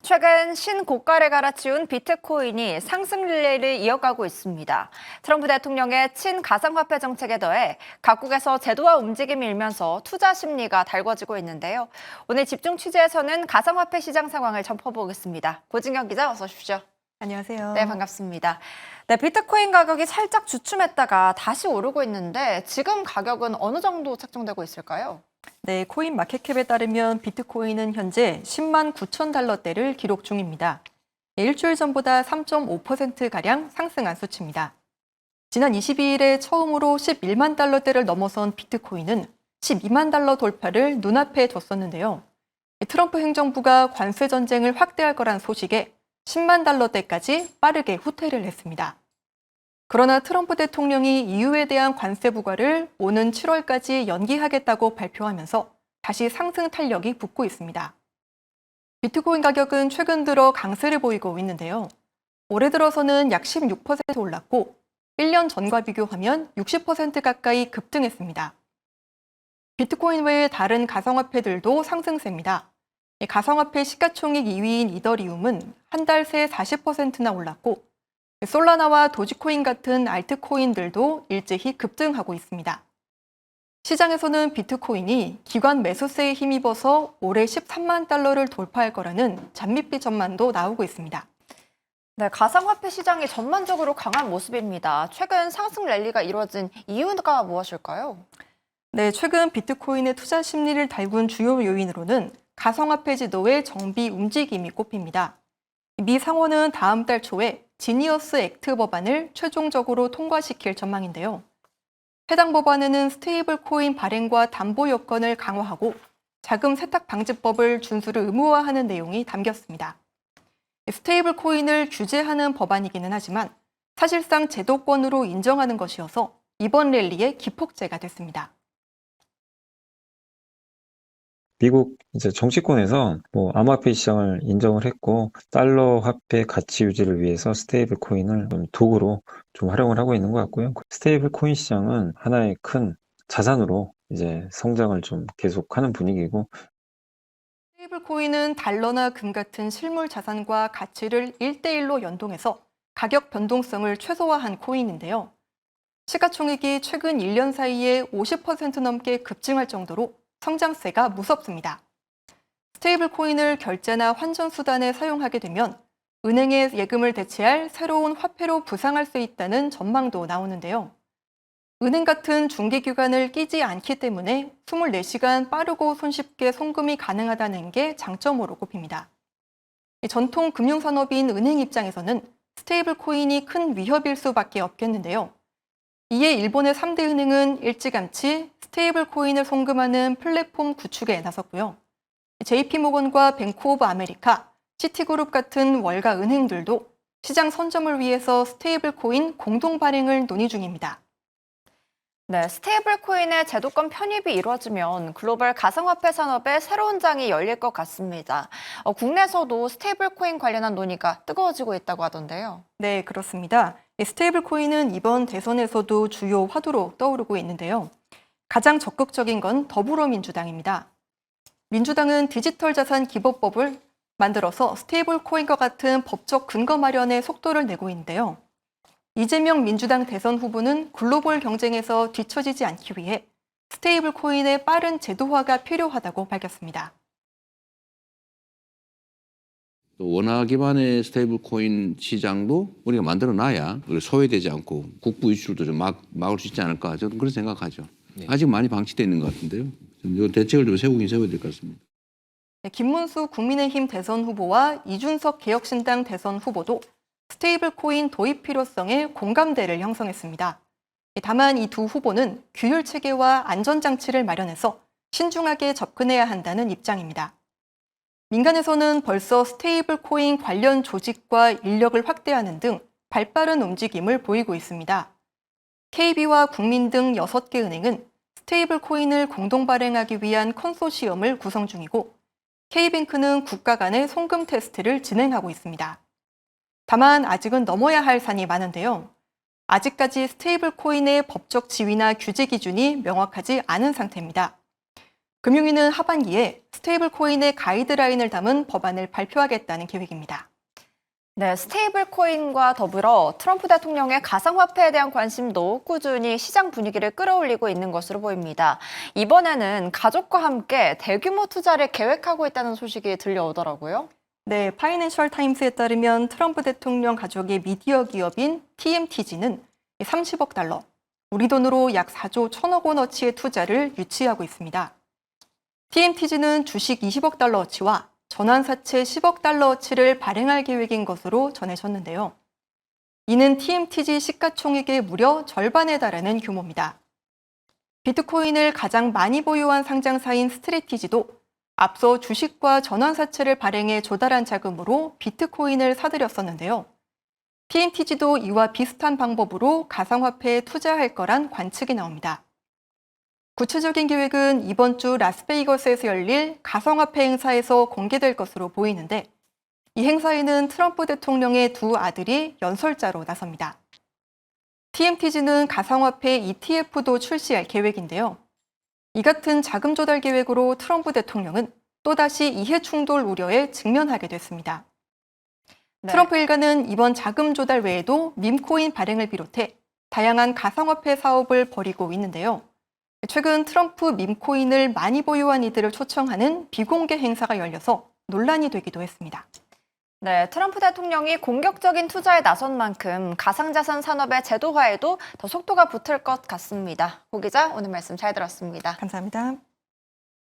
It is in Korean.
최근 신고가를 갈아치운 비트코인이 상승 릴레이를 이어가고 있습니다. 트럼프 대통령의 친가상화폐 정책에 더해 각국에서 제도화 움직임이 일면서 투자 심리가 달궈지고 있는데요. 오늘 집중 취재에서는 가상화폐 시장 상황을 짚어보겠습니다. 고진경 기자 어서 오십시오. 안녕하세요. 네, 반갑습니다. 네, 비트코인 가격이 살짝 주춤했다가 다시 오르고 있는데 지금 가격은 어느 정도 책정되고 있을까요? 네, 코인 마켓캡에 따르면 비트코인은 현재 10만 9천 달러대를 기록 중입니다. 일주일 전보다 3.5%가량 상승한 수치입니다. 지난 22일에 처음으로 11만 달러대를 넘어선 비트코인은 12만 달러 돌파를 눈앞에 뒀었는데요. 트럼프 행정부가 관세 전쟁을 확대할 거란 소식에 10만 달러대까지 빠르게 후퇴를 했습니다. 그러나 트럼프 대통령이 EU에 대한 관세 부과를 오는 7월까지 연기하겠다고 발표하면서 다시 상승 탄력이 붙고 있습니다. 비트코인 가격은 최근 들어 강세를 보이고 있는데요. 올해 들어서는 약 16% 올랐고 1년 전과 비교하면 60% 가까이 급등했습니다. 비트코인 외에 다른 가상화폐들도 상승세입니다. 가상화폐 시가총액 2위인 이더리움은 한 달 새 40%나 올랐고 솔라나와 도지코인 같은 알트코인들도 일제히 급등하고 있습니다. 시장에서는 비트코인이 기관 매수세에 힘입어서 올해 13만 달러를 돌파할 거라는 잔밋빛 전망도 나오고 있습니다. 네, 가상화폐 시장이 전반적으로 강한 모습입니다. 최근 상승 랠리가 이뤄진 이유가 무엇일까요? 네, 최근 비트코인의 투자 심리를 달군 주요 요인으로는 가상화폐 지도의 정비 움직임이 꼽힙니다. 미 상원은 다음 달 초에 지니어스 액트 법안을 최종적으로 통과시킬 전망인데요. 해당 법안에는 스테이블 코인 발행과 담보 요건을 강화하고 자금 세탁 방지법을 준수를 의무화하는 내용이 담겼습니다. 스테이블 코인을 규제하는 법안이기는 하지만 사실상 제도권으로 인정하는 것이어서 이번 랠리의 기폭제가 됐습니다. 미국 이제 정치권에서 암호화폐 시장을 인정을 했고 달러 화폐 가치 유지를 위해서 스테이블 코인을 좀 도구로 좀 활용을 하고 있는 것 같고요. 스테이블 코인 시장은 하나의 큰 자산으로 이제 성장을 좀 계속하는 분위기고 스테이블 코인은 달러나 금 같은 실물 자산과 가치를 1대1로 연동해서 가격 변동성을 최소화한 코인인데요. 시가총액이 최근 1년 사이에 50% 넘게 급증할 정도로 성장세가 무섭습니다. 스테이블 코인을 결제나 환전 수단에 사용하게 되면 은행의 예금을 대체할 새로운 화폐로 부상할 수 있다는 전망도 나오는데요. 은행 같은 중개기관을 끼지 않기 때문에 24시간 빠르고 손쉽게 송금이 가능하다는 게 장점으로 꼽힙니다. 전통 금융산업인 은행 입장에서는 스테이블 코인이 큰 위협일 수밖에 없겠는데요. 이에 일본의 3대 은행은 일찌감치 스테이블 코인을 송금하는 플랫폼 구축에 나섰고요. JP모건과 뱅크 오브 아메리카, 시티그룹 같은 월가 은행들도 시장 선점을 위해서 스테이블 코인 공동 발행을 논의 중입니다. 네, 스테이블 코인의 제도권 편입이 이루어지면 글로벌 가상화폐 산업에 새로운 장이 열릴 것 같습니다. 국내에서도 스테이블 코인 관련한 논의가 뜨거워지고 있다고 하던데요. 네, 그렇습니다. 스테이블 코인은 이번 대선에서도 주요 화두로 떠오르고 있는데요. 가장 적극적인 건 더불어민주당입니다. 민주당은 디지털 자산 기법법을 만들어서 스테이블 코인과 같은 법적 근거 마련에 속도를 내고 있는데요. 이재명 민주당 대선 후보는 글로벌 경쟁에서 뒤처지지 않기 위해 스테이블 코인의 빠른 제도화가 필요하다고 밝혔습니다. 또 원화 기반의 스테이블 코인 시장도 우리가 만들어 놔야 소외되지 않고 국부 유출도 좀 막을 수 있지 않을까 저는 그런 생각하죠. 네. 아직 많이 방치되어 있는 것 같은데요. 이 대책을 좀 세우긴 세워야 될 것 같습니다. 네, 김문수 국민의힘 대선 후보와 이준석 개혁신당 대선 후보도 스테이블 코인 도입 필요성에 공감대를 형성했습니다. 다만 이 두 후보는 규율 체계와 안전장치를 마련해서 신중하게 접근해야 한다는 입장입니다. 민간에서는 벌써 스테이블 코인 관련 조직과 인력을 확대하는 등 발빠른 움직임을 보이고 있습니다. KB와 국민 등 6개 은행은 스테이블 코인을 공동 발행하기 위한 컨소시엄을 구성 중이고 K뱅크는 국가 간의 송금 테스트를 진행하고 있습니다. 다만 아직은 넘어야 할 산이 많은데요. 아직까지 스테이블 코인의 법적 지위나 규제 기준이 명확하지 않은 상태입니다. 금융위는 하반기에 스테이블 코인의 가이드라인을 담은 법안을 발표하겠다는 계획입니다. 네, 스테이블 코인과 더불어 트럼프 대통령의 가상화폐에 대한 관심도 꾸준히 시장 분위기를 끌어올리고 있는 것으로 보입니다. 이번에는 가족과 함께 대규모 투자를 계획하고 있다는 소식이 들려오더라고요. 네, 파이낸셜 타임스에 따르면 트럼프 대통령 가족의 미디어 기업인 TMTG는 30억 달러, 우리 돈으로 약 4조 1천억 원어치의 투자를 유치하고 있습니다. TMTG는 주식 20억 달러어치와 전환사채 10억 달러어치를 발행할 계획인 것으로 전해졌는데요. 이는 TMTG 시가총액의 무려 절반에 달하는 규모입니다. 비트코인을 가장 많이 보유한 상장사인 스트레티지도 앞서 주식과 전환사채를 발행해 조달한 자금으로 비트코인을 사들였었는데요. TMTG도 이와 비슷한 방법으로 가상화폐에 투자할 거란 관측이 나옵니다. 구체적인 계획은 이번 주 라스베이거스에서 열릴 가상화폐 행사에서 공개될 것으로 보이는데, 이 행사에는 트럼프 대통령의 두 아들이 연설자로 나섭니다. TMTG는 가상화폐 ETF도 출시할 계획인데요. 이 같은 자금 조달 계획으로 트럼프 대통령은 또다시 이해 충돌 우려에 직면하게 됐습니다. 네. 트럼프 일가는 이번 자금 조달 외에도 밈코인 발행을 비롯해 다양한 가상화폐 사업을 벌이고 있는데요. 최근 트럼프 밈코인을 많이 보유한 이들을 초청하는 비공개 행사가 열려서 논란이 되기도 했습니다. 네, 트럼프 대통령이 공격적인 투자에 나선 만큼 가상자산 산업의 제도화에도 더 속도가 붙을 것 같습니다. 고 기자, 오늘 말씀 잘 들었습니다. 감사합니다.